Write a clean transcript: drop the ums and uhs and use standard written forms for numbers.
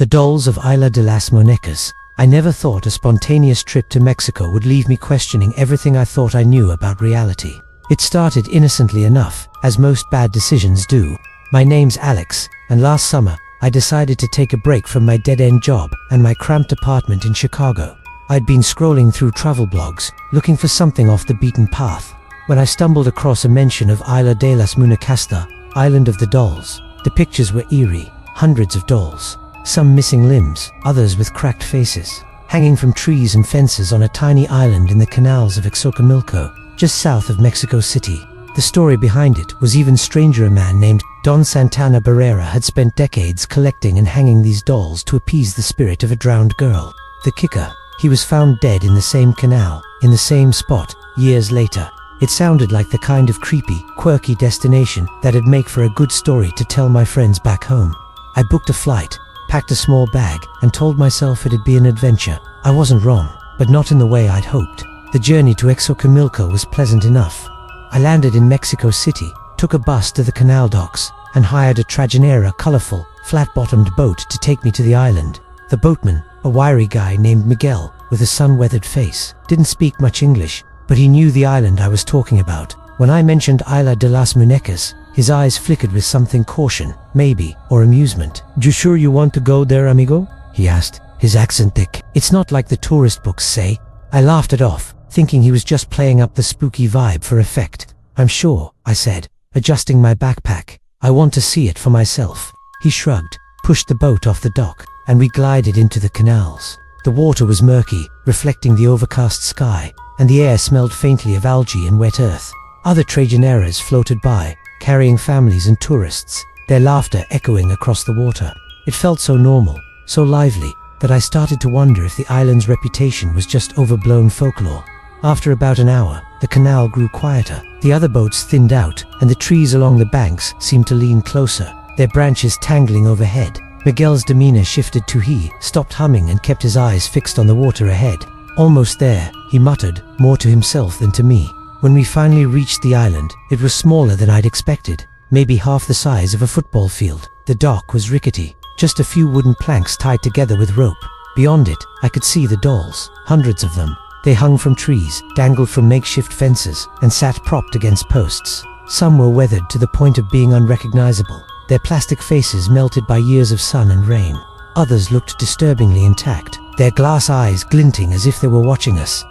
The dolls of Isla de las Muñecas. I never thought a spontaneous trip to Mexico would leave me questioning everything I thought I knew about reality. It started innocently enough, as most bad decisions do. My name's Alex, and last summer, I decided to take a break from my dead-end job and my cramped apartment in Chicago. I'd been scrolling through travel blogs, looking for something off the beaten path, when I stumbled across a mention of Isla de las Muñecas, Island of the Dolls. The pictures were eerie, hundreds of dolls, some missing limbs, others with cracked faces, hanging from trees and fences on a tiny island in the canals of Xochimilco, just south of Mexico City. The story behind it was even stranger. A man named Don Santana Barrera had spent decades collecting and hanging these dolls to appease the spirit of a drowned girl. The kicker, he was found dead in the same canal, in the same spot, years later. It sounded like the kind of creepy, quirky destination that'd make for a good story to tell my friends back home. I booked a flight, packed a small bag, and told myself it'd be an adventure. I wasn't wrong, but not in the way I'd hoped. The journey to Xochimilco was pleasant enough. I landed in Mexico City, took a bus to the canal docks, and hired a trajinera, colorful, flat-bottomed boat to take me to the island. The boatman, a wiry guy named Miguel, with a sun-weathered face, didn't speak much English, but he knew the island I was talking about. When I mentioned Isla de las Muñecas, his eyes flickered with something caution, maybe, or amusement. "You sure you want to go there, amigo?" he asked, his accent thick. "It's not like the tourist books say." I laughed it off, thinking he was just playing up the spooky vibe for effect. "I'm sure," I said, adjusting my backpack. "I want to see it for myself." He shrugged, pushed the boat off the dock, and we glided into the canals. The water was murky, reflecting the overcast sky, and the air smelled faintly of algae and wet earth. Other trajineras floated by, carrying families and tourists, their laughter echoing across the water. It felt so normal, so lively, that I started to wonder if the island's reputation was just overblown folklore. After about an hour, the canal grew quieter, the other boats thinned out, and the trees along the banks seemed to lean closer, their branches tangling overhead. Miguel's demeanor shifted to he stopped humming and kept his eyes fixed on the water ahead. "Almost there," he muttered, more to himself than to me. When we finally reached the island, it was smaller than I'd expected, maybe half the size of a football field. The dock was rickety, just a few wooden planks tied together with rope. Beyond it, I could see the dolls, hundreds of them. They hung from trees, dangled from makeshift fences, and sat propped against posts. Some were weathered to the point of being unrecognizable, their plastic faces melted by years of sun and rain. Others looked disturbingly intact, their glass eyes glinting as if they were watching us.